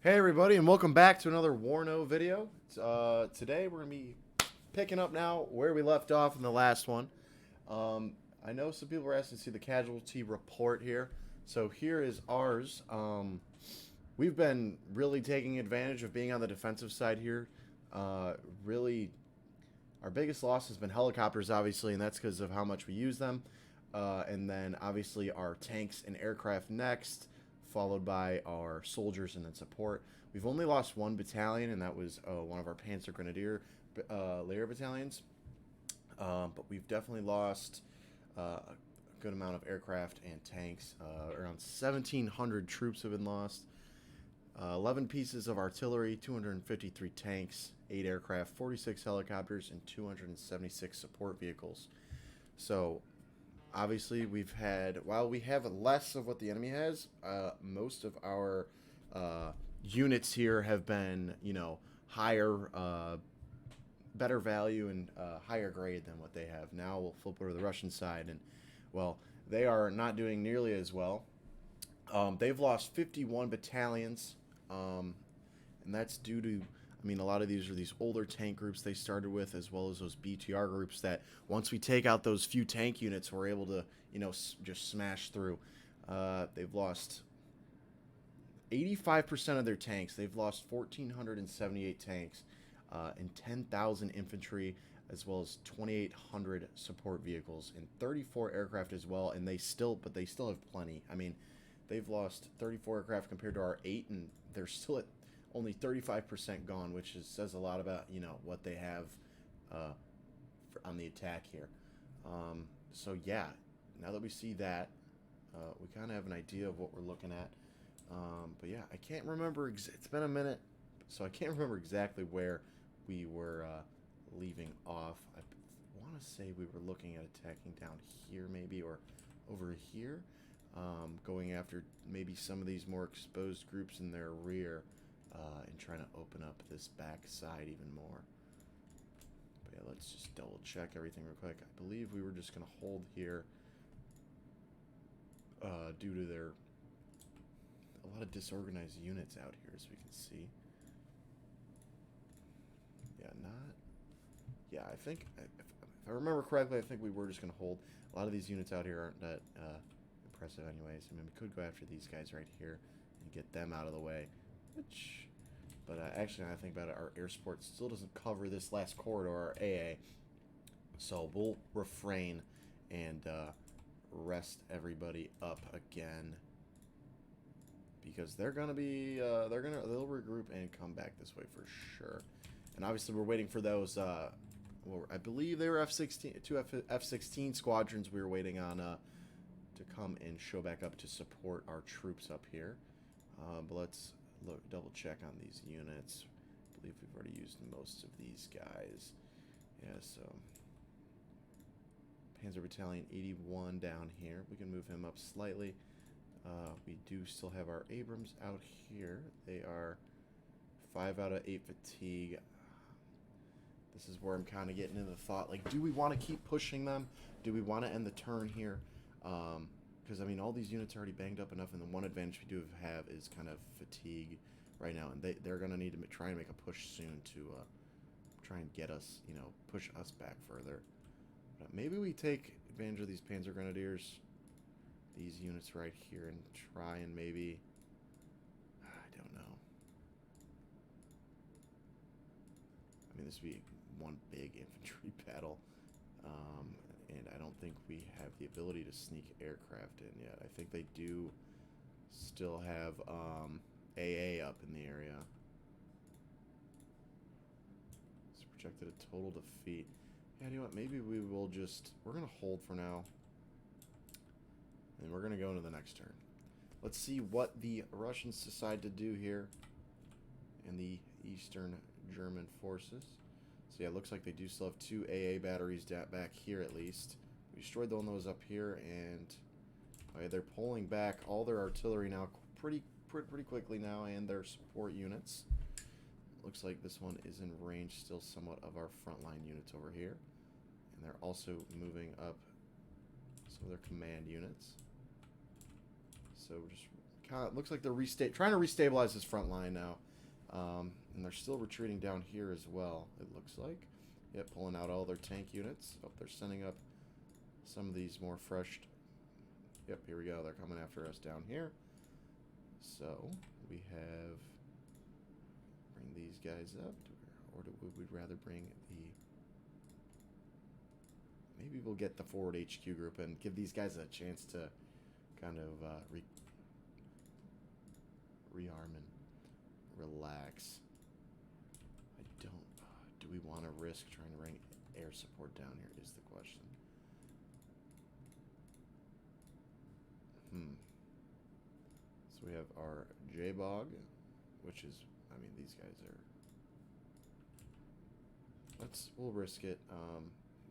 Hey everybody, and welcome back to another WARNO video. Today we're going to be picking up now where we left off in the last one. I know some people were asking to see the casualty report here. So here is ours. We've been really taking advantage of being on the defensive side here. Really, our biggest loss has been helicopters, obviously, and that's because of how much we use them. And then, obviously, our tanks and aircraft next, followed by our soldiers and then support. We've only lost one battalion, and that was one of our Panzer Grenadier layer battalions. But we've definitely lost a good amount of aircraft and tanks. Around 1,700 troops have been lost. 11 pieces of artillery, 253 tanks, 8 aircraft, 46 helicopters, and 276 support vehicles. So, obviously, we've had, while we have less of what the enemy has, most of our units here have been, higher, better value and higher grade than what they have. Now we'll flip over to the Russian side, and, well, they are not doing nearly as well. They've lost 51 battalions, and that's due to, a lot of these are these older tank groups they started with, as well as those BTR groups that once we take out those few tank units, we're able to, just smash through. They've lost 85% of their tanks. They've lost 1,478 tanks and 10,000 infantry, as well as 2,800 support vehicles and 34 aircraft as well. And they still have plenty. They've lost 34 aircraft compared to our 8, and they're still at only 35% gone, which says a lot about, what they have on the attack here. So, yeah, now that we see that, we kind of have an idea of what we're looking at. But, yeah, I can't remember. It's been a minute, so I can't remember exactly where we were leaving off. I want to say we were looking at attacking down here maybe, or over here. Going after maybe some of these more exposed groups in their rear, and trying to open up this back side even more. But yeah, let's just double check everything real quick. I believe we were just going to hold here due to a lot of disorganized units out here, as we can see. Yeah, I think, if I remember correctly, I think we were just going to hold. A lot of these units out here aren't that impressive anyways. We could go after these guys right here and get them out of the way. But actually, now I think about it, our air support still doesn't cover this last corridor, our AA. So we'll refrain and rest everybody up again, because they're gonna be they'll regroup and come back this way for sure. And obviously, we're waiting for those. Well, I believe they were two F-16 squadrons we were waiting on to come and show back up to support our troops up here. But let's double check on these units. I believe we've already used most of these guys. Yeah, so Panzer Battalion 81 down here. We can move him up slightly. We do still have our Abrams out here. They are 5 out of 8 fatigue. This is where I'm kind of getting into the thought, like, do we want to keep pushing them? Do we want to end the turn here? Because, all these units are already banged up enough, and the one advantage we do have is kind of fatigue right now, and they're going to need to try and make a push soon to try and get us, push us back further. But maybe we take advantage of these Panzer Grenadiers, these units right here, and try and maybe, I don't know. This would be one big infantry battle, and I don't think we have the ability to sneak aircraft in yet. I think they do still have AA up in the area. It's projected a total defeat. Yeah, you know what? Maybe we will we're going to hold for now, and we're going to go into the next turn. Let's see what the Russians decide to do here in the Eastern German forces. So yeah, it looks like they do still have 2 AA batteries back here at least. We destroyed one of those up here, and they're pulling back all their artillery now pretty quickly now, and their support units. Looks like this one is in range still somewhat of our frontline units over here. And they're also moving up some of their command units. So we're just looks like they're trying to restabilize this front line now. And they're still retreating down here as well, it looks like. Yep, pulling out all their tank units. Oh, they're sending up some of these more fresh... Yep, here we go. They're coming after us down here. So, we have... Bring these guys up. Or would we rather bring the... Maybe we'll get the forward HQ group and give these guys a chance to kind of rearm and relax. I don't... do we want to risk trying to bring air support down here is the question. So we have our J-Bog, which is... I mean, these guys are... We'll risk it.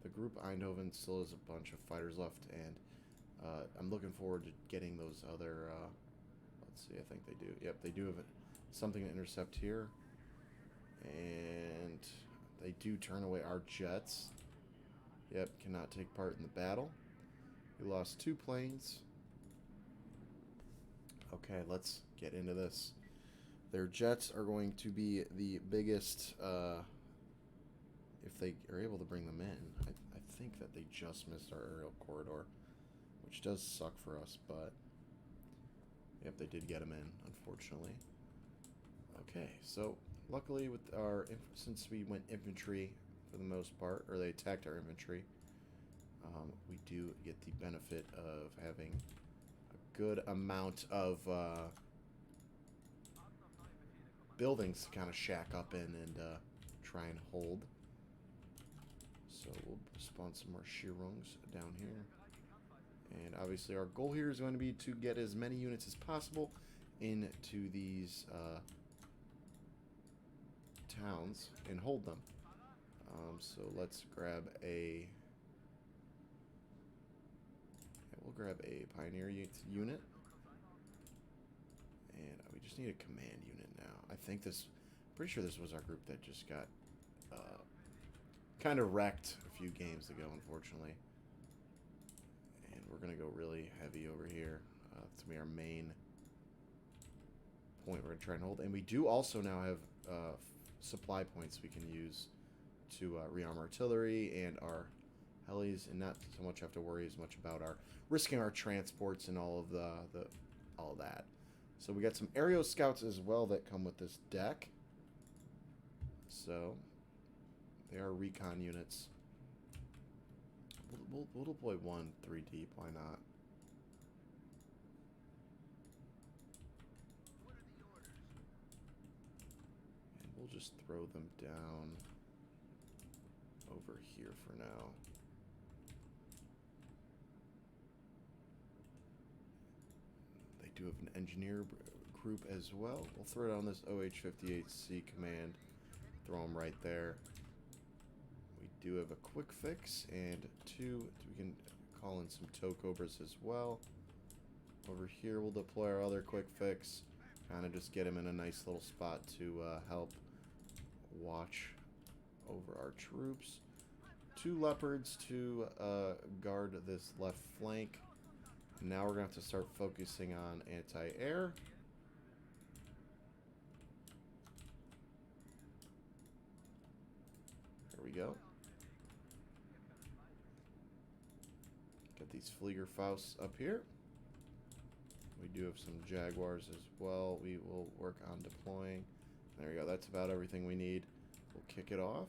The group Eindhoven still has a bunch of fighters left, and I'm looking forward to getting those other... let's see, I think they do. Yep, they do have something to intercept here. And they do turn away our jets. Yep, cannot take part in the battle. We lost 2 planes. Okay, let's get into this. Their jets are going to be the biggest, if they are able to bring them in. I think that they just missed our aerial corridor, which does suck for us, but yep, they did get them in, unfortunately. Okay, so luckily with our, since we went infantry for the most part, or they attacked our infantry, we do get the benefit of having a good amount of buildings to kind of shack up in and try and hold. So we'll spawn some more Shirungs down here. And obviously our goal here is going to be to get as many units as possible into these towns and hold them. So let's grab a... we'll grab a Pioneer unit. And we just need a command unit now. I think this... pretty sure this was our group that just got kind of wrecked a few games ago, unfortunately. And we're going to go really heavy over here. It's going to be our main point we're going to try and hold. And we do also now have supply points we can use to rearm artillery and our helis, and not so much have to worry as much about our risking our transports and all of all of that. So we got some aerial scouts as well that come with this deck. So they are recon units. We'll deploy 1 3 deep. Why not? And we'll just throw them down over here for now. They do have an engineer group as well. We'll throw it on this OH-58C command. Throw them right there. We do have a quick fix, and 2, we can call in some tow cobras as well. Over here we'll deploy our other quick fix. Kind of just get him in a nice little spot to help watch over our troops. 2 leopards to guard this left flank. Now we're going to have to start focusing on anti-air. There we go. Get these Fliegerfausts up here. We do have some Jaguars as well. We will work on deploying. There we go. That's about everything we need. We'll kick it off.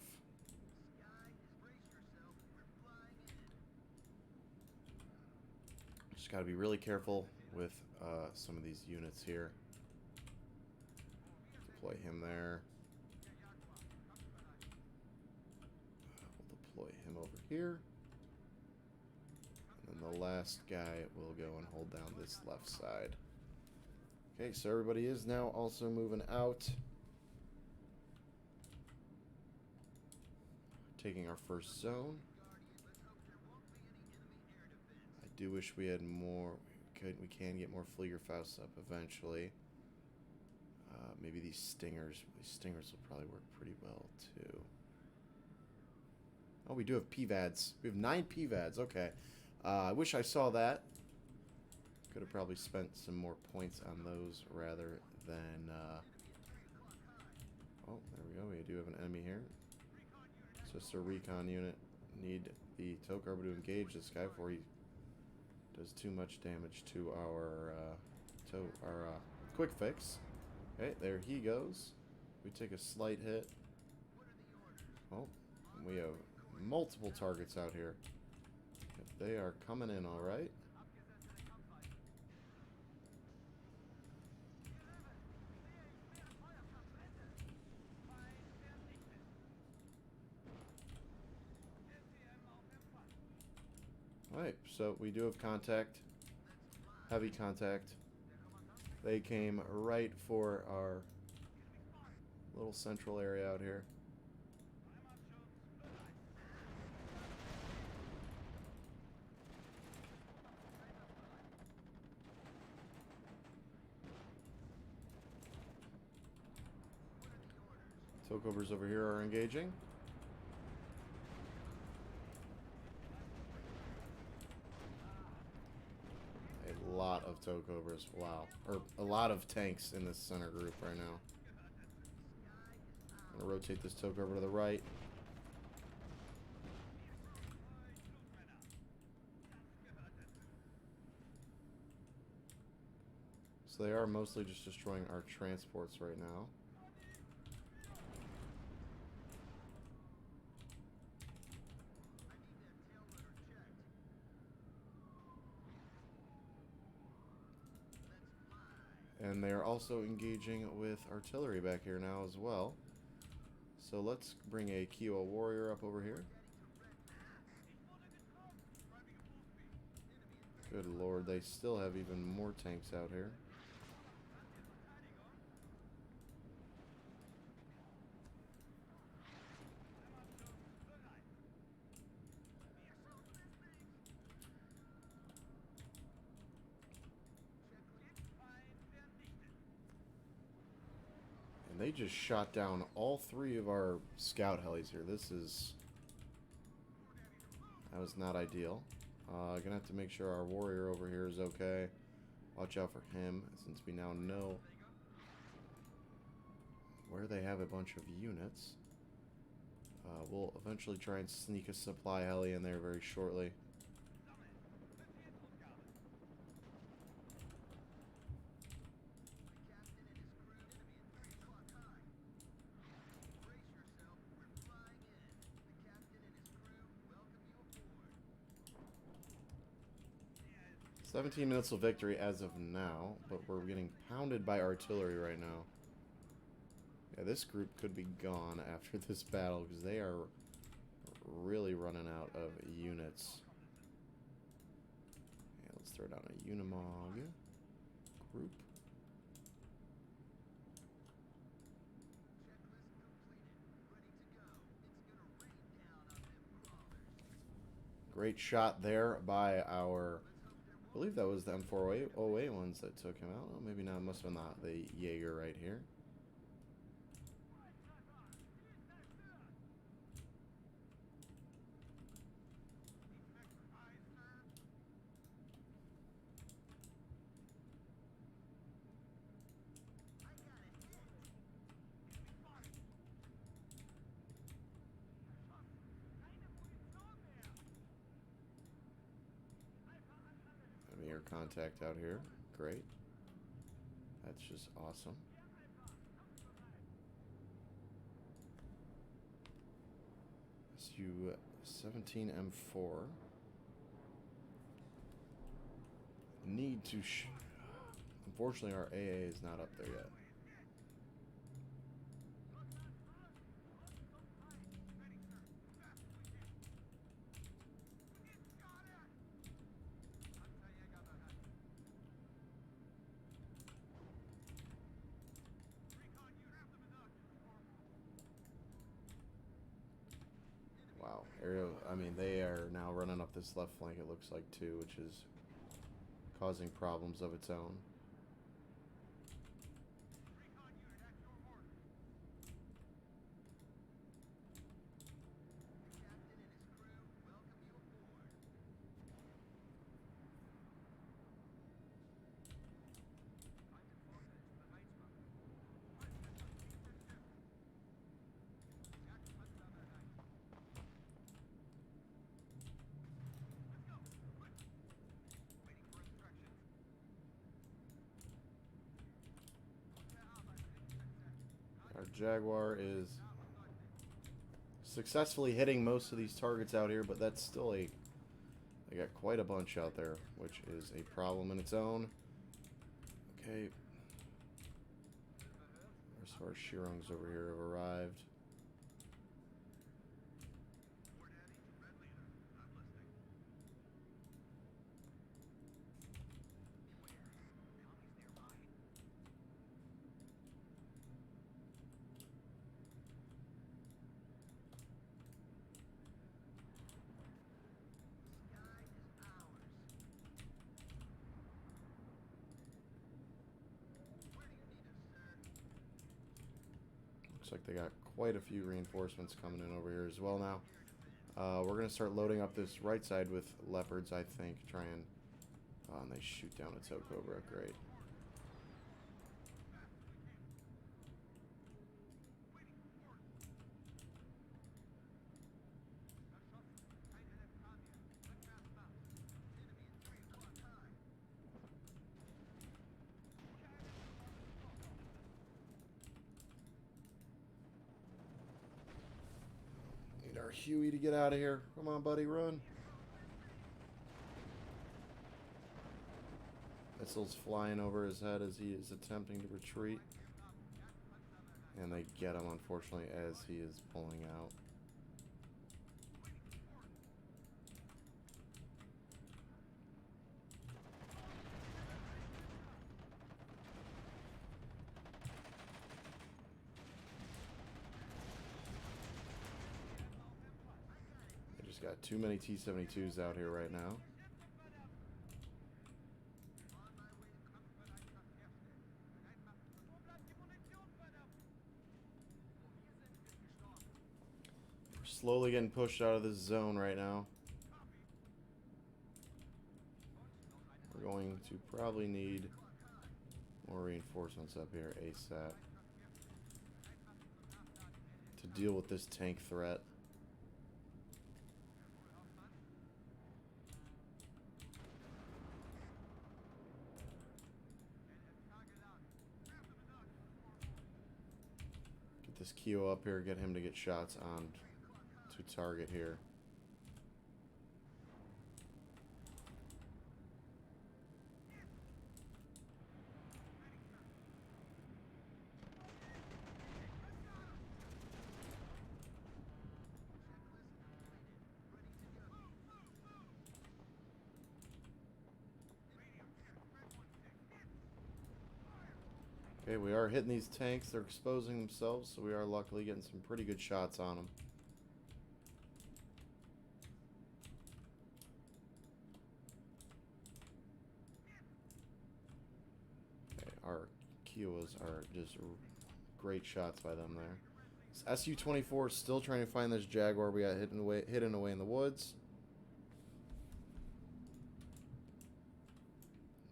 Just got to be really careful with some of these units here. Deploy him there. We'll deploy him over here. And then the last guy will go and hold down this left side. Okay, so everybody is now also moving out. Taking our first zone. I do wish we had more. We can get more Fliegerfausts up eventually. Maybe these stingers. These stingers will probably work pretty well too. Oh, we do have PVADs. We have 9 PVADs. Okay. I wish I saw that. Could have probably spent some more points on those rather than... Oh, there we go. We do have an enemy here. It's just a recon unit. Need the tow carbon to engage this guy before he does too much damage to our quick fix. Okay, there he goes. We take a slight hit. Oh, we have multiple targets out here. They are coming in all right. Alright, so we do have contact. Heavy contact. They came right for our little central area out here. Tokobers over here are engaging. A lot of Tokobers, wow. Or a lot of tanks in this center group right now. I'm gonna rotate this Tokober to the right. So they are mostly just destroying our transports right now. And they are also engaging with artillery back here now as well. So let's bring a Kiowa warrior up over here. Good lord, they still have even more tanks out here. They just shot down all three of our scout helis here. That was not ideal. Gonna have to make sure our warrior over here is okay. Watch out for him, since we now know where they have a bunch of units. We'll eventually try and sneak a supply heli in there very shortly. "17 minutes of victory as of now, but we're getting pounded by artillery right now." Yeah, this group could be gone after this battle because they are really running out of units. Yeah, let's throw down a Unimog group. Great shot there by our... I believe that was the M408 ones that took him out. Oh, maybe not. It must have been the Jaeger right here. Air contact out here. Great. That's just awesome. Su-17M4. Need to... Unfortunately, our AA is not up there yet. Wow, I mean, they are now running up this left flank, it looks like, too, which is causing problems of its own. Jaguar is successfully hitting most of these targets out here, but that's still a... They got quite a bunch out there, which is a problem in its own. Okay. As far as Shirungs over here have arrived. Looks like they got quite a few reinforcements coming in over here as well now. We're going to start loading up this right side with leopards, I think. Try and... Oh, and they shoot down a tow cobra. Great. Need our Huey to get out of here. Come on, buddy, run. Missiles flying over his head as he is attempting to retreat. And they get him, unfortunately, as he is pulling out. They just got too many T-72s out here right now. Slowly getting pushed out of this zone right now. We're going to probably need more reinforcements up here ASAP to deal with this tank threat. Get this Keo up here, get him to get shots on to target here. Okay, we are hitting these tanks. They're exposing themselves, so we are luckily getting some pretty good shots on them. Our Kiowas are just great shots by them there. This Su-24 is still trying to find this Jaguar we got hidden away in the woods.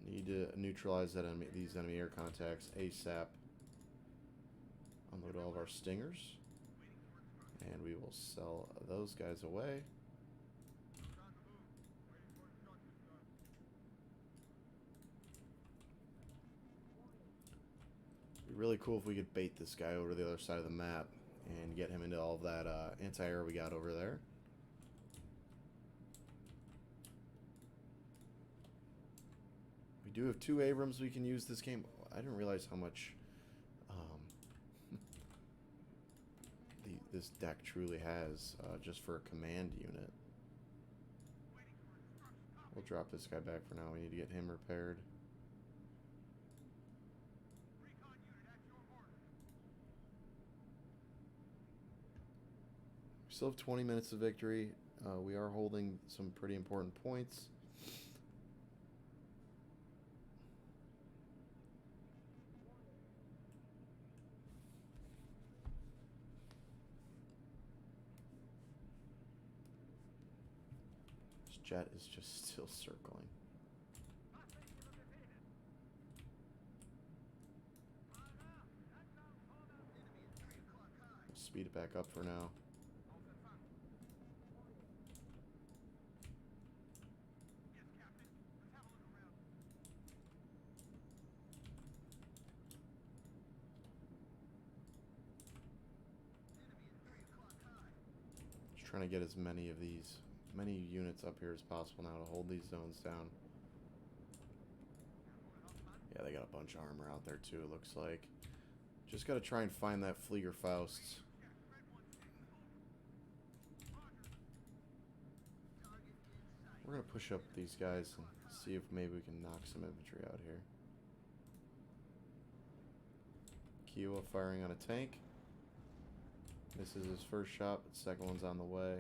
Need to neutralize these enemy air contacts ASAP. Unload all of our Stingers. And we will sell those guys away. Really cool if we could bait this guy over to the other side of the map and get him into all of that anti-air we got over there. We do have 2 Abrams we can use this game. I didn't realize how much this deck truly has just for a command unit. We'll drop this guy back for now. We need to get him repaired. Still have 20 minutes of victory. We are holding some pretty important points. This jet is just still circling. We'll speed it back up for now. trying to get as many of these, many units up here as possible now to hold these zones down. Yeah, they got a bunch of armor out there too, it looks like. Just gotta try and find that Fliegerfaust. We're gonna push up these guys and see if maybe we can knock some infantry out here. Kiowa firing on a tank. This is his first shot, but the second one's on the way.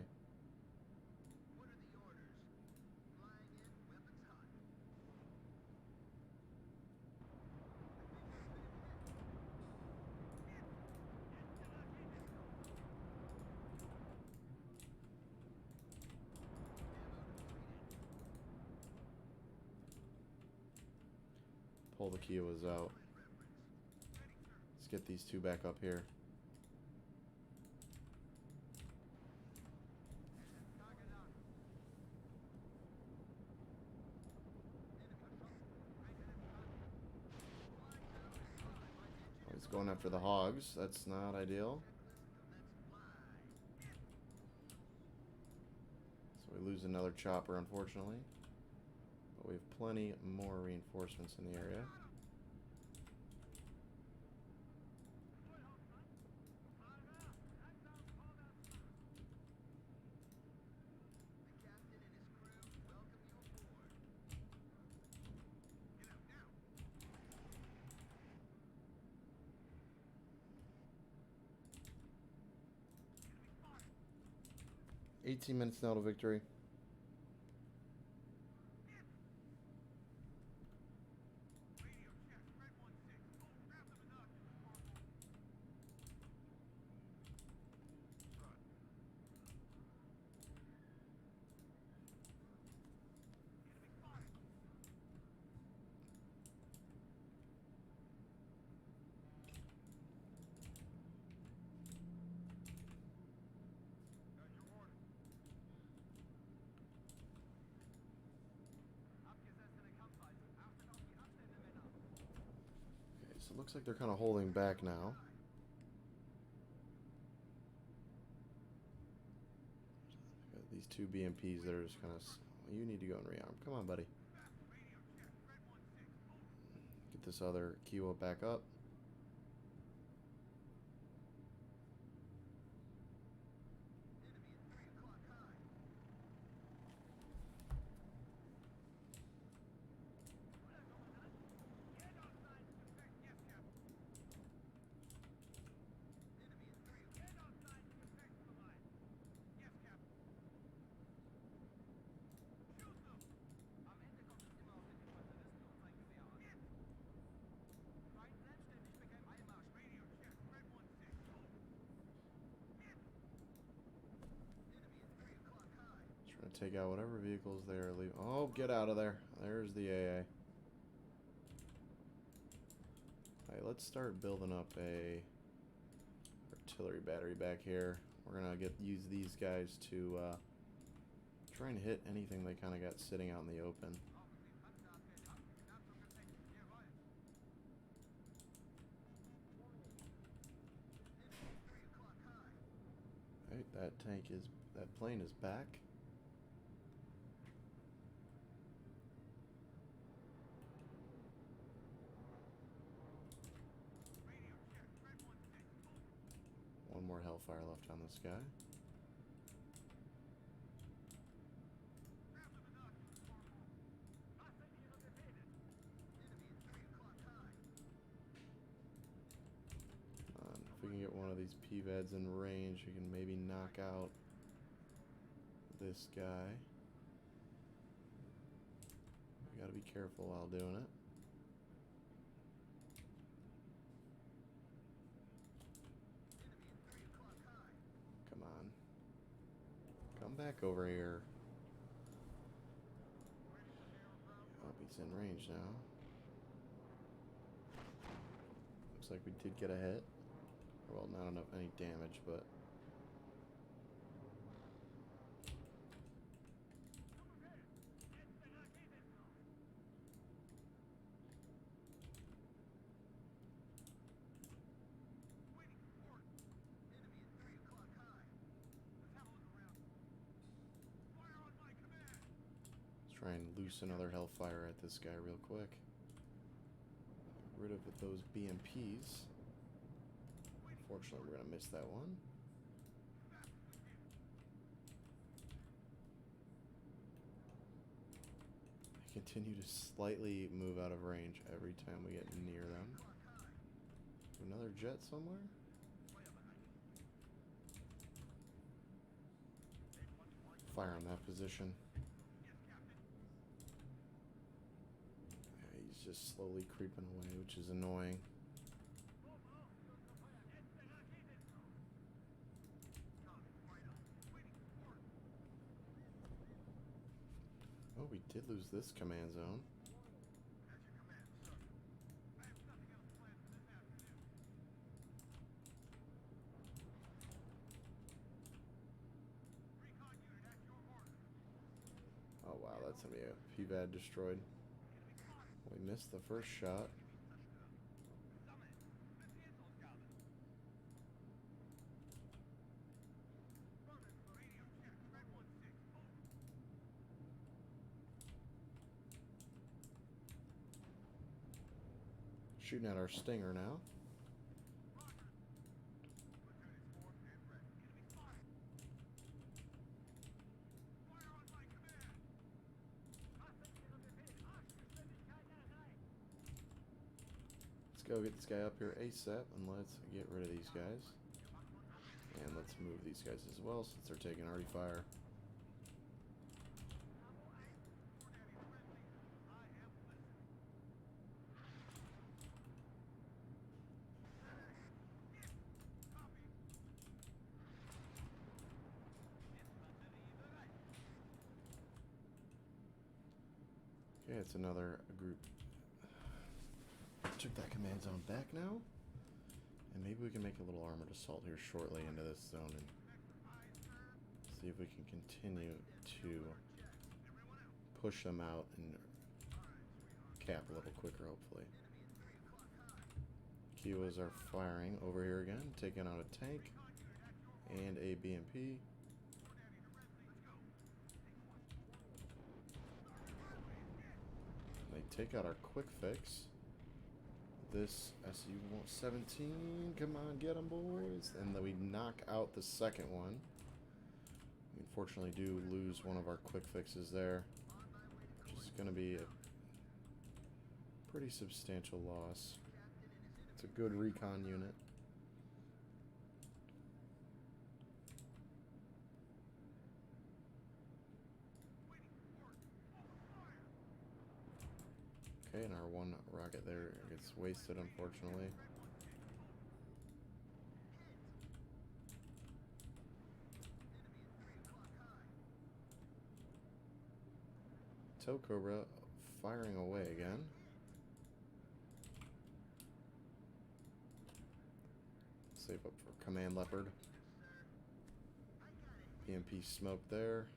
Pull the Kiowas out. Let's get these two back up here. Oh, he's going after the hogs. That's not ideal. So we lose another chopper, unfortunately. But we have plenty more reinforcements in the area. $18 minutes now to victory. So it looks like they're kind of holding back now. Got these two BMPs that are just kind of... You need to go and rearm. Come on, buddy. Get this other Kiowa back up. Take out whatever vehicles they are leaving. Oh, get out of there. There's the AA. Alright, let's start building up a artillery battery back here. We're gonna use these guys to try and hit anything they kind of got sitting out in the open. Alright, that plane is back. One more Hellfire left on this guy. If we can get one of these PVADs in range, we can maybe knock out this guy. We gotta be careful while doing it. Come back over here. Oh, he's in range now. Looks like we did get a hit. Well, not enough any damage, but... Try and loose another hellfire at this guy real quick. Get rid of those BMPs. Unfortunately, we're going to miss that one. They continue to slightly move out of range every time we get near them. Another jet somewhere? Fire on that position. Yeah, he's just slowly creeping away, which is annoying. Oh, we did lose this command zone. Oh wow, that's gonna be a PVAD destroyed. We missed the first shot. Shooting at our Stinger now. Let's go get this guy up here ASAP and let's get rid of these guys. And let's move these guys as well since they're taking already fire. Okay, it's another group. Took that command zone back now. And maybe we can make a little armored assault here shortly into this zone and see if we can continue to push them out and cap a little quicker, hopefully. Kiowas are firing over here again, taking out a tank and a BMP. They take out our quick fix. This SU-17, come on, get them, boys. And then we knock out the second one. We unfortunately do lose one of our quick fixes there, which is going to be a pretty substantial loss. It's a good recon unit. Okay, and our one rocket there gets wasted, unfortunately. Tow Cobra firing away again. Save up for Command Leopard. EMP smoke there.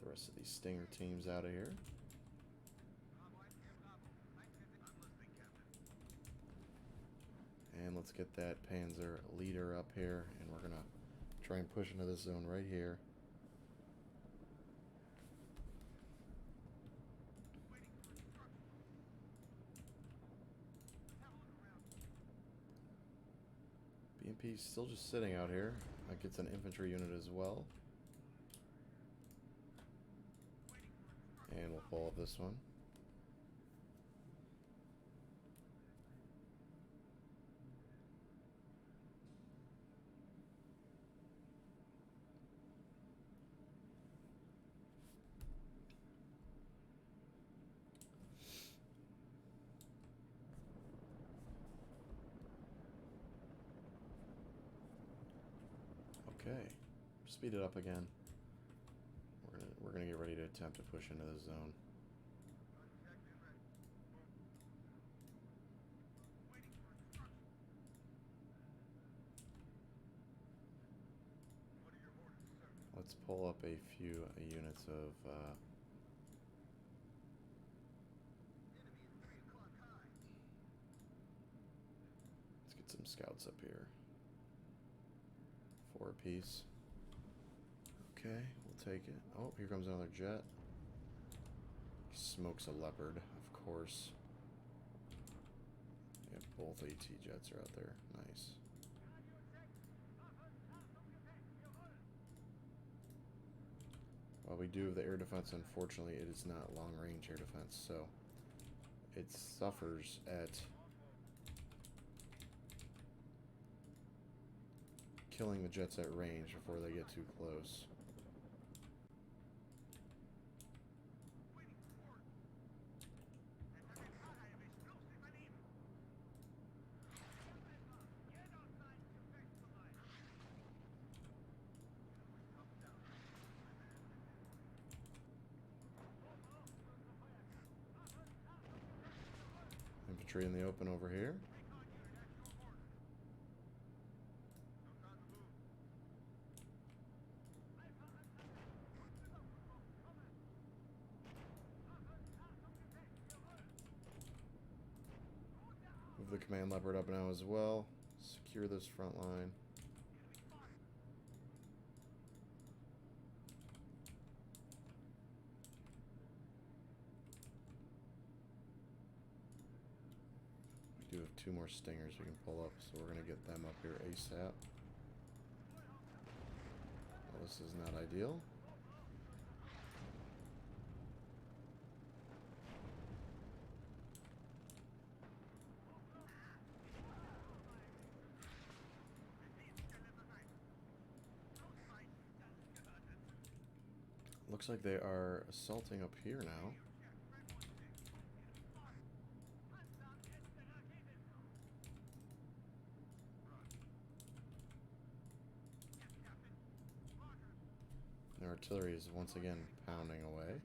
The rest of these Stinger teams out of here. And let's get that Panzer leader up here, and we're gonna try and push into this zone right here. BMP's still just sitting out here. That gets an infantry unit as well. And we'll pull up this one. Okay, speed it up again. We're gonna get ready to attempt to push into the zone. Let's pull up a few units of some scouts up here. 4 apiece. Okay, we'll take it. Oh, here comes another jet. Smokes a leopard, of course. Yeah, both AT jets are out there. Nice. While we do have the air defense, unfortunately, it is not long-range air defense, so it suffers at killing the jets at range before they get too close. Infantry in the open over here. Move the command leopard up now as well. Secure this front line. We do have 2 more stingers we can pull up, so we're going to get them up here ASAP. Well, this is not ideal. Looks like they are assaulting up here now. Their artillery is once again pounding away.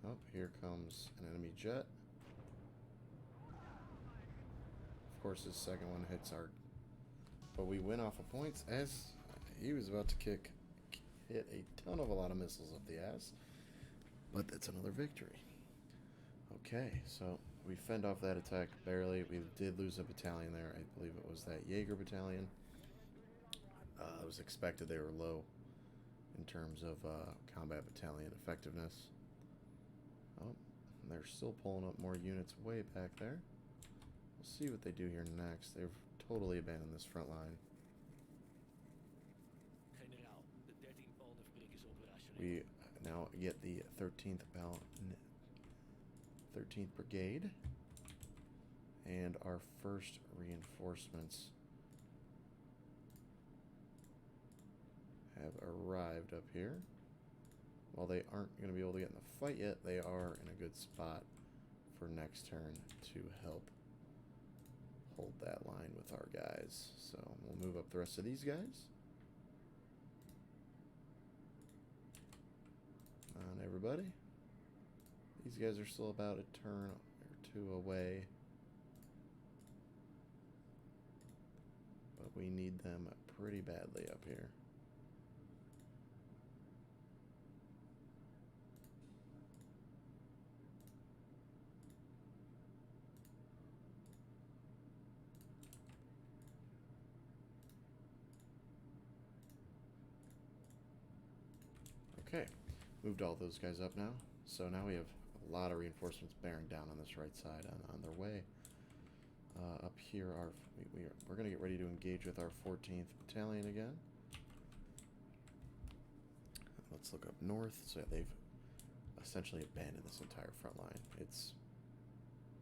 Oh, here comes an enemy jet. Of course, this second one hits our... But we win off of points as he was about to hit a lot of missiles up the ass. But that's another victory. Okay, so we fend off that attack barely. We did lose a battalion there. I believe it was that Jaeger battalion. It was expected they were low in terms of combat battalion effectiveness. Oh, they're still pulling up more units way back there. We'll see what they do here next. They've totally abandoned this front line. We now get the 13th Brigade and our first reinforcements have arrived up here. While they aren't going to be able to get in the fight yet, they are in a good spot for next turn to help hold that line with our guys. So we'll move up the rest of these guys. On everybody. These guys are still about a turn or 2 away. But we need them pretty badly up here. Okay, moved all those guys up now. So now we have a lot of reinforcements bearing down on this right side on their way. Up here, we're going to get ready to engage with our 14th Battalion again. Let's look up north. So they've essentially abandoned this entire front line. It's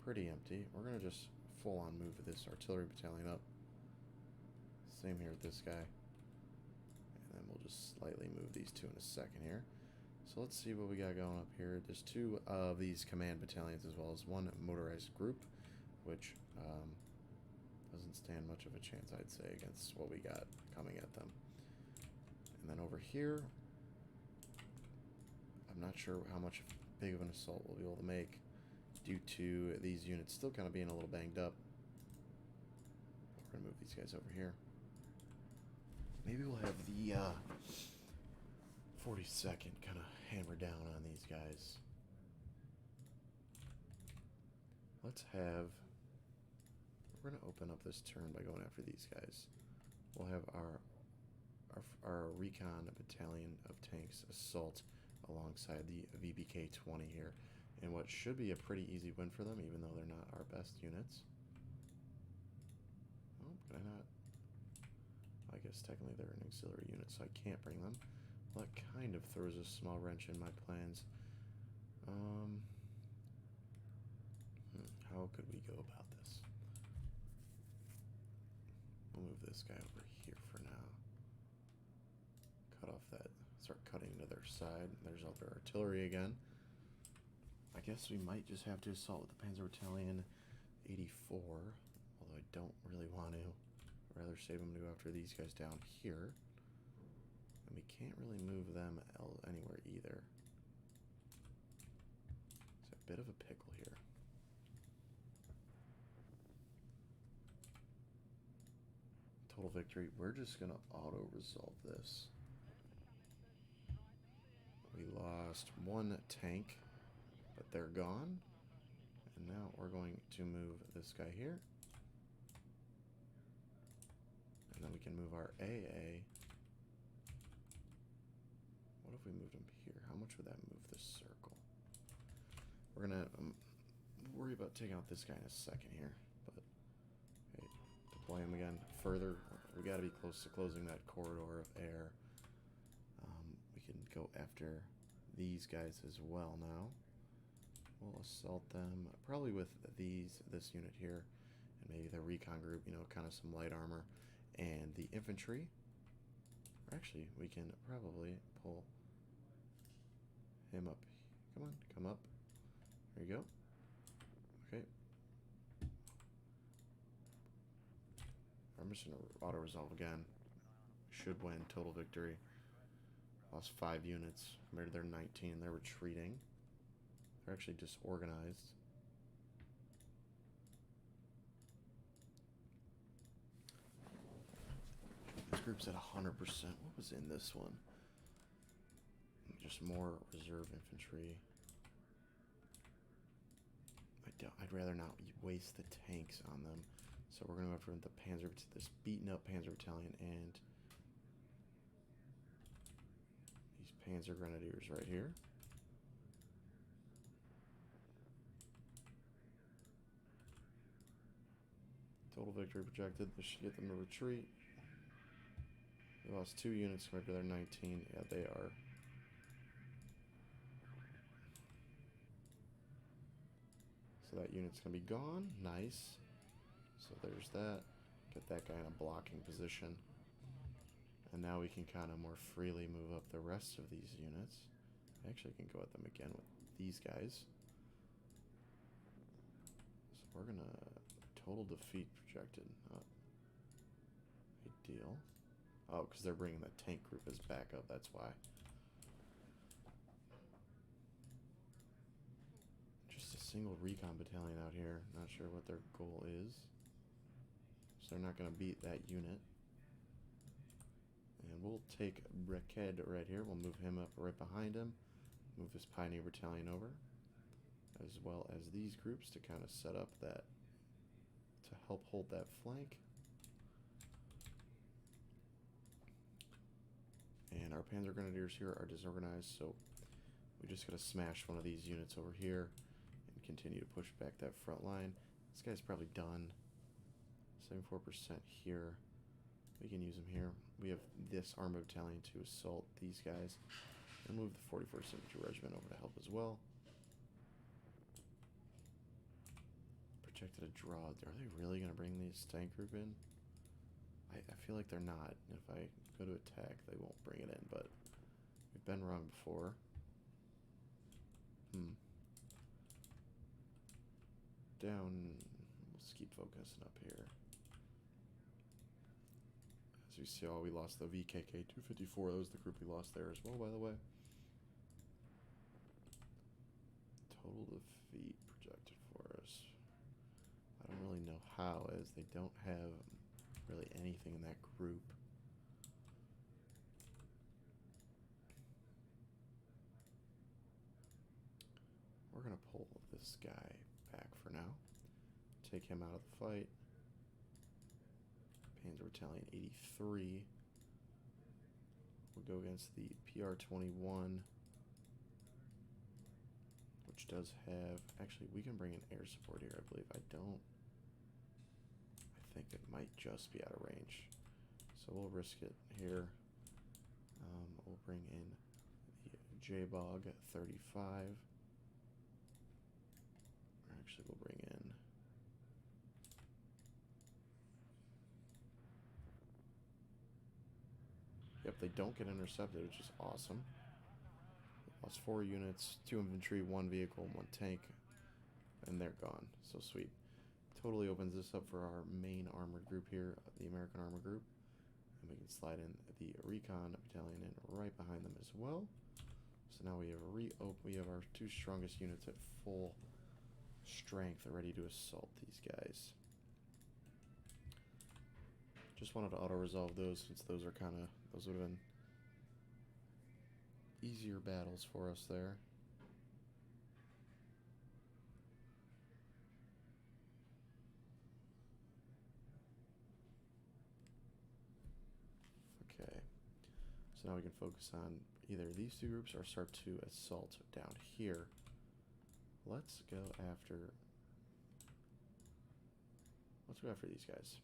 pretty empty. We're going to just full-on move this artillery battalion up. Same here with this guy. And then we'll just slightly move these 2 in a second here. So let's see what we got going up here. There's 2 of these command battalions as well as 1 motorized group, which doesn't stand much of a chance, I'd say, against what we got coming at them. And then over here, I'm not sure how much big of an assault we'll be able to make due to these units still kind of being a little banged up. We're going to move these guys over here. Maybe we'll have the 42nd kind of hammer down on these guys. let's have... We're going to open up this turn by going after these guys. We'll have our recon battalion of tanks assault alongside the VBK-20 here. And what should be a pretty easy win for them, even though they're not our best units. Oh, can I not? I guess technically they're an auxiliary unit, so I can't bring them. Well, that kind of throws a small wrench in my plans. How could we go about this? We'll move this guy over here for now. Cut off that, start cutting to their side. There's all their artillery again. I guess we might just have to assault with the Panzer Battalion 84, although I don't really want to. I'd rather save them to go after these guys down here. And we can't really move them anywhere either. It's a bit of a pickle here. Total victory. We're just going to auto-resolve this. We lost one tank, but they're gone. And now we're going to move this guy here. And then we can move our AA. What if we moved him here? How much would that move this circle? We're going to worry about taking out this guy in a second here. But, okay, deploy him again further. We got to be close to closing that corridor of air. We can go after these guys as well now. We'll assault them probably with this unit here, and maybe the recon group, you know, kind of some light armor, and the infantry. Or actually, we can probably pull him up. Come on, come up. There you go. Okay. I'm just going to auto-resolve again. Should win. Total victory. Lost 5 units compared to their 19. They're retreating. They're actually disorganized. This group's at 100%. What was in this one? Just more reserve infantry. I'd rather not waste the tanks on them. So we're going to go after the this beaten up Panzer Battalion and these Panzer Grenadiers right here. Total victory projected. This should get them to retreat. We lost 2 units compared to their 19. Yeah, they are. So that unit's going to be gone. Nice. So there's that. Get that guy in a blocking position. And now we can kind of more freely move up the rest of these units. I actually can go at them again with these guys. So we're going to total defeat projected. Not ideal. Oh, because they're bringing the tank group as backup. That's why. Just a single recon battalion out here. Not sure what their goal is. So they're not going to beat that unit. And we'll take Breked right here. We'll move him up right behind him. Move this Pioneer Battalion over. As well as these groups to kind of set up that, to help hold that flank. And our Panzer Grenadiers here are disorganized, so we just got to smash one of these units over here and continue to push back that front line. This guy's probably done. 74% here. We can use him here. We have this armored battalion to assault these guys. And move the 41st Infantry Regiment over to help as well. Projected a draw. Are they really going to bring this tank group in? I feel like they're not. If I go to attack, they won't bring it in, but we've been wrong before. Down. Let's keep focusing up here. As you see, we lost the VKK 254. That was the group we lost there as well, by the way. Total defeat projected for us. I don't really know how, as they don't have really anything in that group. We're going to pull this guy back for now. take him out of the fight. Panzer Battalion 83 will go against the PR-21, which does have... Actually, we can bring in air support here, I believe. I think it might just be out of range. So we'll risk it here. We'll bring in the J-Bog 35. Or actually, we'll bring in... Yep, they don't get intercepted, which is awesome. Lost 4 units, 2 infantry, 1 vehicle, 1 tank, and they're gone. So sweet. Totally opens this up for our main armored group here, the American Armored Group. And we can slide in the Recon Battalion in right behind them as well. So now we have we have our 2 strongest units at full strength, ready to assault these guys. Just wanted to auto-resolve those since those are those would have been easier battles for us there. Okay, so now we can focus on either these 2 groups or start to assault down here. Let's go after these guys.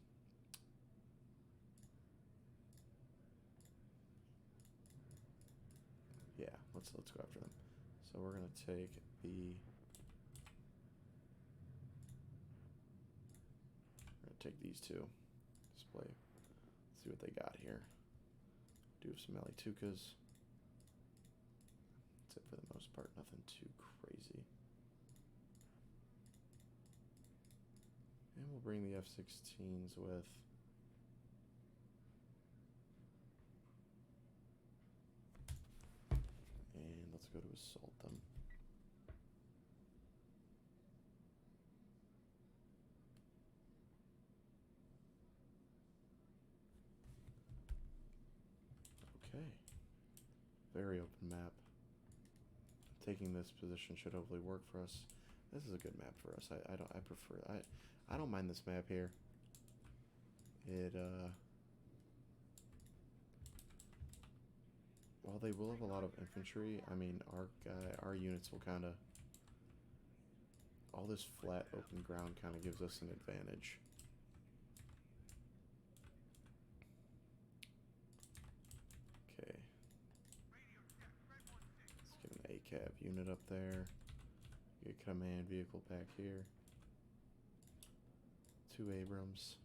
Yeah, let's go after them. So we're gonna take these 2. Display. Let's see what they got here. Do have some Malitukas. That's it for the most part. Nothing too crazy. And we'll bring the F-16s with. And let's go to assault them. Okay. Very open map. Taking this position should hopefully work for us. This is a good map for us. I don't mind this map here. While they will have a lot of infantry, I mean, our units will kind of... All this flat open ground kind of gives us an advantage. Okay. Let's get an ACAV unit up there. Get a command vehicle back here. 2 Abrams.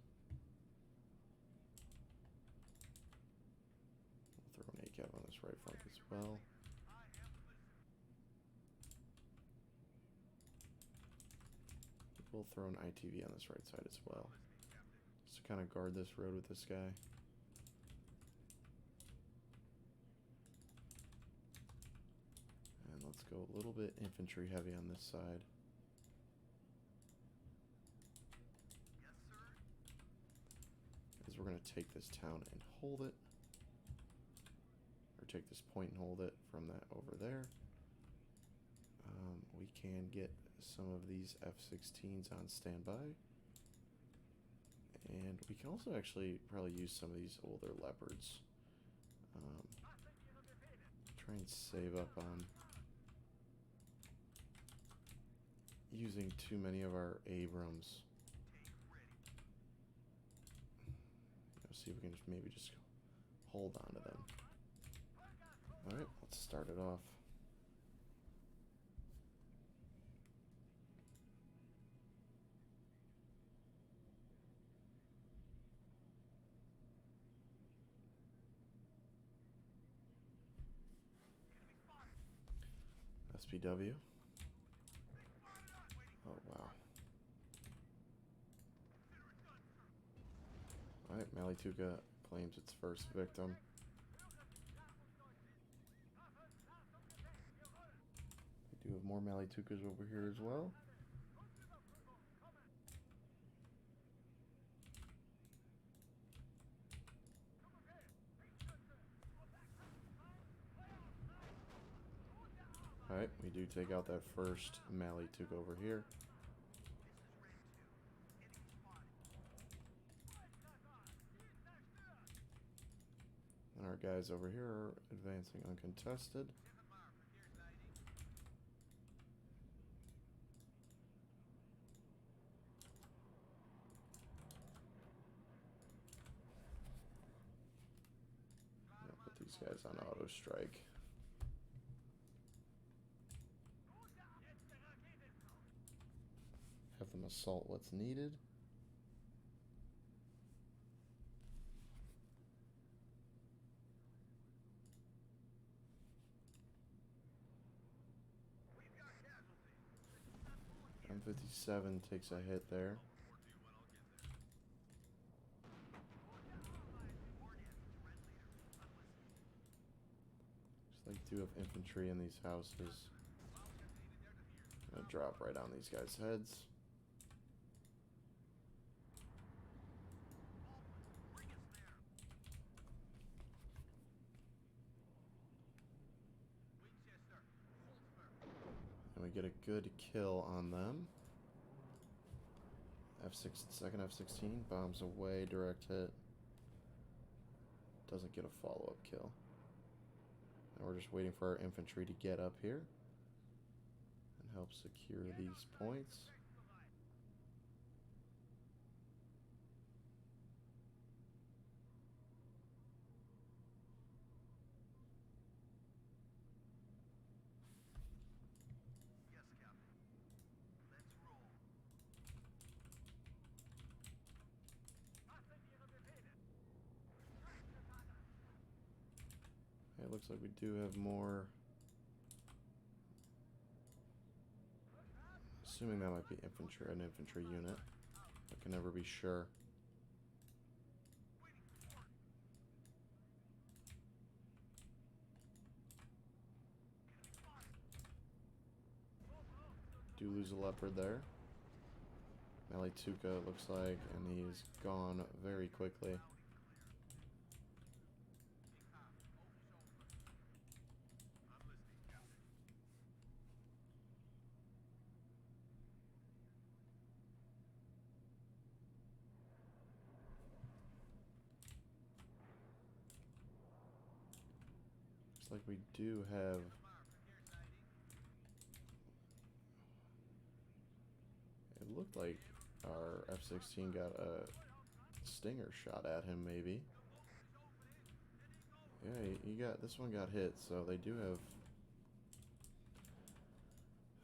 Throw an ACAV on this right flank as well. We'll throw an ITV on this right side as well. Just to kind of guard this road with this guy. And let's go a little bit infantry heavy on this side. Because we're going to take this town and hold it. Or take this point and hold it from that over there. We can get some of these F-16s on standby. And we can also actually probably use some of these older Leopards. Try and save up on using too many of our Abrams. See if we can just maybe just hold on to them. Alright, let's start it off. SPW. Oh, wow. Alright, Malituka claims its first victim. We do have more Malitukas over here as well. Alright, we do take out that first Malituka over here. Our guys over here are advancing uncontested. I'll put these guys on auto strike. Have them assault what's needed. M57 takes a hit there. Just like do have infantry in these houses. I'm gonna drop right on these guys' heads. And we get a good kill on them. Second F-16 bombs away, direct hit. Doesn't get a follow-up kill. Now we're just waiting for our infantry to get up here and help secure these points. It looks like we do have more. Assuming that might be infantry, an infantry unit. I can never be sure. Do lose a leopard there. Malituka, it looks like, and he's gone very quickly. Looks like we do have. It looked like our F-16 got a stinger shot at him, maybe. Yeah, he got, this one got hit, so they do have.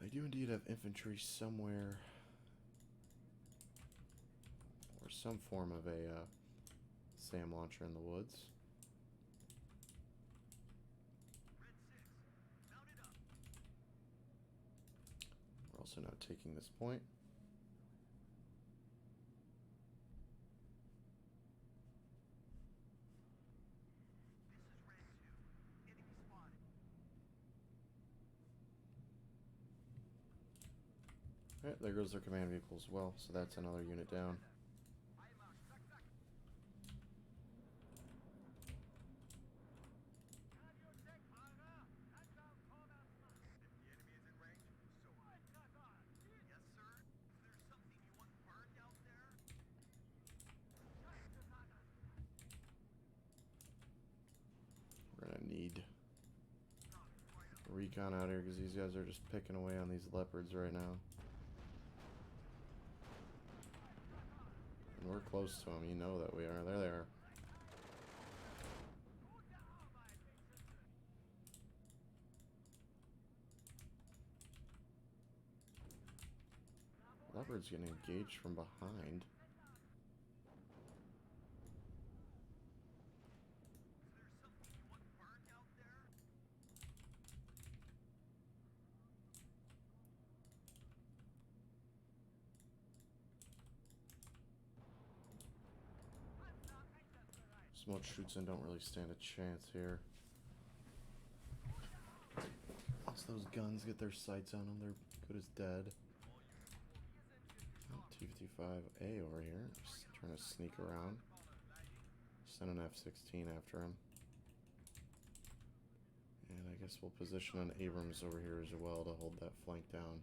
They do indeed have infantry somewhere, or some form of a SAM launcher in the woods. We're also now taking this point. Alright, there goes their command vehicle as well, so that's another unit down. We're gonna need recon out here because these guys are just picking away on these leopards right now. And we're close to them, you know that we are. There they are. Leopard's getting engaged from behind. Smoke shoots and don't really stand a chance here. Once those guns get their sights on them, they're good as dead. Oh, T-55A over here, just trying to sneak around. Send an F-16 after him. And I guess we'll position an Abrams over here as well to hold that flank down.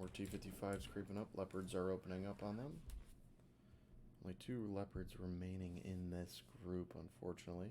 More T-55s creeping up. Leopards are opening up on them. Only 2 Leopards remaining in this group, unfortunately.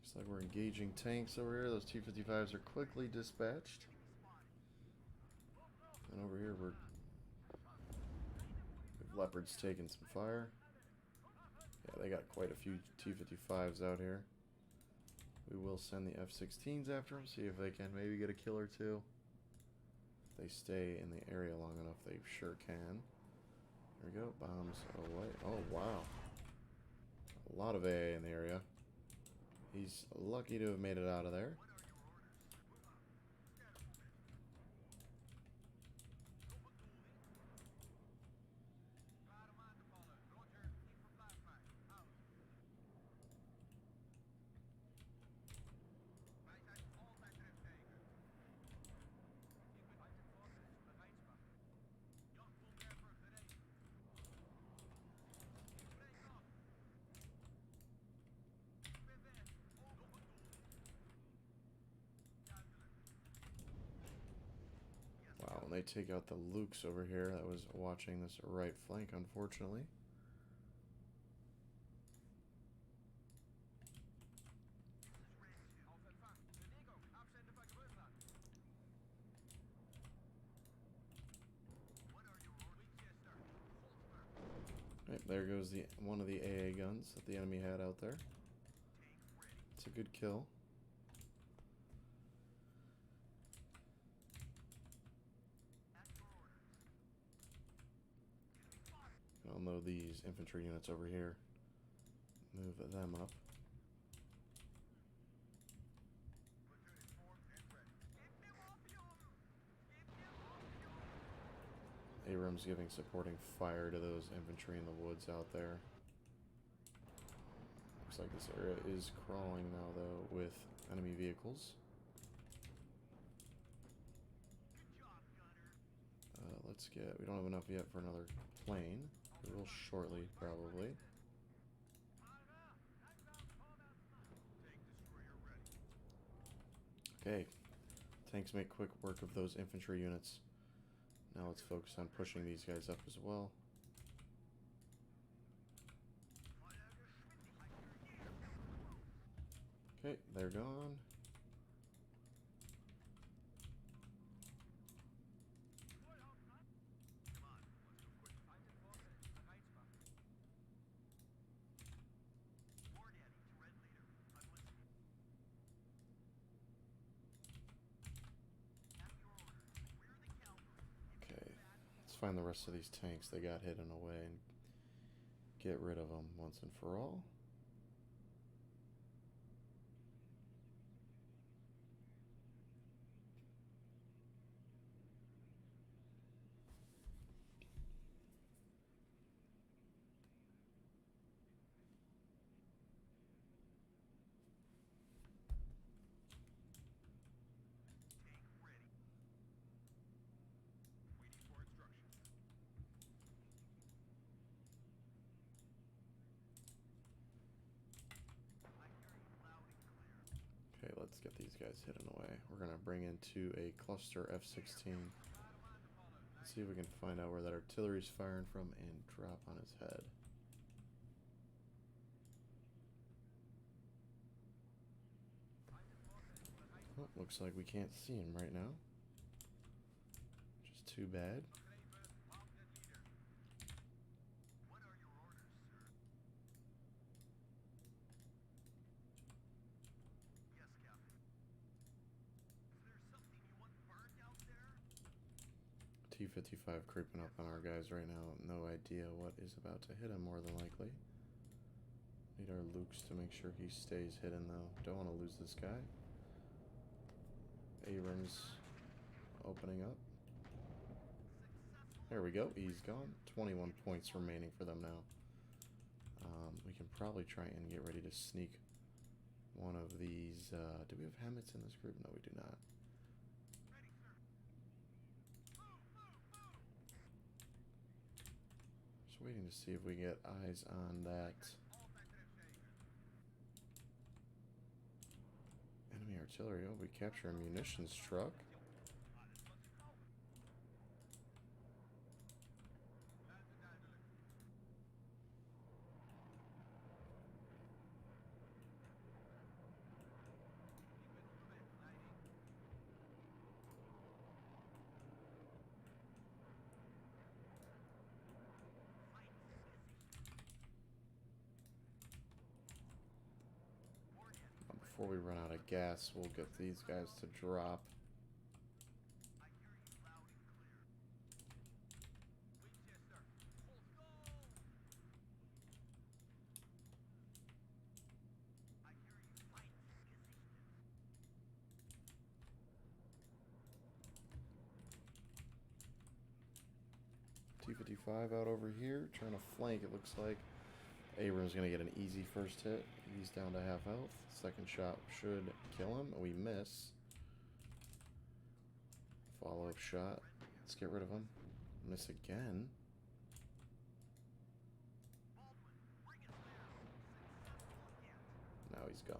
Looks like we're engaging tanks over here. Those T-55s are quickly dispatched. And over here we've Leopards taking some fire. Yeah, they got quite a few T-55s out here. We will send the F-16s after them, see if they can maybe get a kill or two. If they stay in the area long enough, they sure can. There we go, bombs away. Oh, wow. A lot of AA in the area. He's lucky to have made it out of there. Wow, and they take out the Lukes over here that was watching this right flank, unfortunately. Right, there goes one of the AA guns that the enemy had out there. It's a good kill. I'll load these infantry units over here. Move them up. Abrams giving supporting fire to those infantry in the woods out there. Looks like this area is crawling now, though, with enemy vehicles. Let's get... We don't have enough yet for another plane. We will shortly, probably. Okay. Tanks make quick work of those infantry units. Now let's focus on pushing these guys up as well. Okay, they're gone. Find the rest of these tanks they got hidden away and get rid of them once and for all. Okay, let's get these guys hidden away. We're going to bring into a cluster F-16. Let's see if we can find out where that artillery's firing from and drop on his head. Oh, looks like we can't see him right now. Which is too bad. T-55 creeping up on our guys right now. No idea what is about to hit him, more than likely. Need our Lukes to make sure he stays hidden, though. Don't want to lose this guy. Abrams opening up. There we go. He's gone. 21 points remaining for them now. We can probably try and get ready to sneak one of these. Do we have Hammets in this group? No, we do not. Just waiting to see if we get eyes on that enemy artillery. Oh, we capture a munitions truck. Before we run out of gas, we'll get these guys to drop. T-55 out over here, trying to flank, it looks like. Abrams going to get an easy first hit. He's down to half health. Second shot should kill him. We miss. Follow-up shot. Let's get rid of him. Miss again. Now he's gone.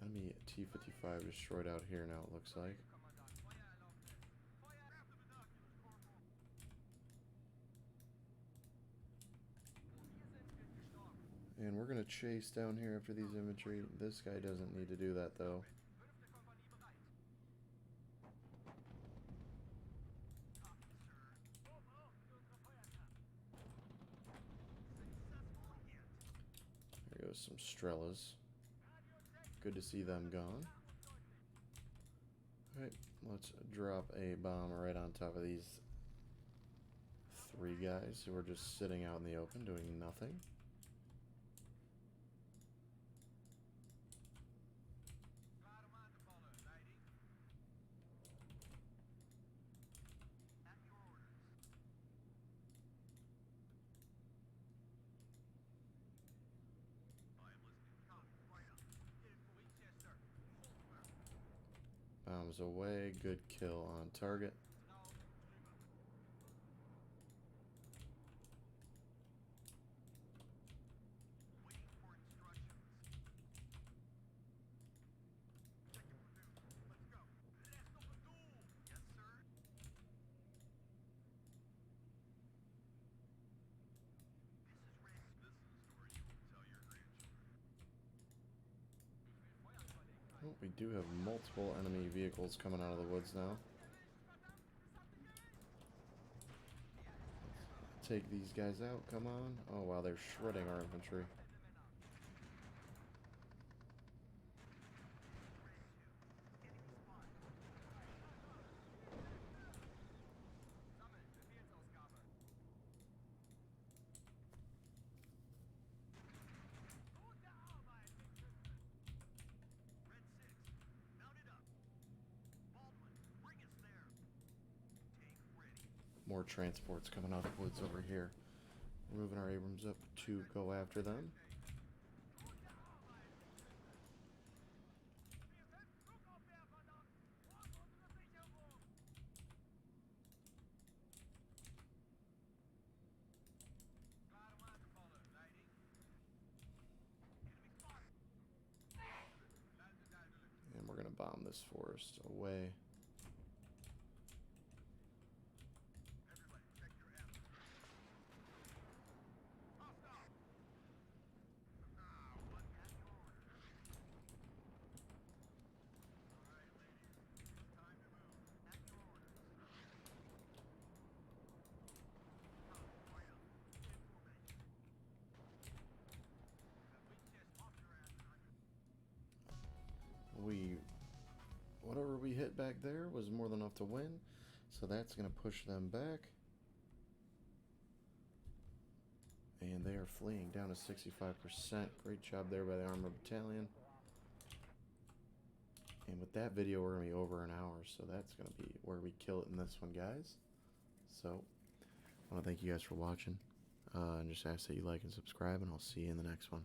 Enemy T-55 destroyed out here now, it looks like. And we're going to chase down here after these infantry. This guy doesn't need to do that, though. There goes some Strellas. Good to see them gone. Alright, let's drop a bomb right on top of these three guys who are just sitting out in the open doing nothing. Bombs away, good kill on target. Oh, we do have multiple enemy vehicles coming out of the woods now. Take these guys out, come on. Oh wow, they're shredding our infantry. More transports coming out of the woods over here. We're moving our Abrams up to go after them. And we're going to bomb this forest away. whatever we hit back there was more than enough to win. So that's going to push them back. And they are fleeing down to 65%. Great job there by the Armor Battalion. And with that video, we're going to be over an hour. So that's going to be where we kill it in this one, guys. So I want to thank you guys for watching. And just ask that you like and subscribe, and I'll see you in the next one.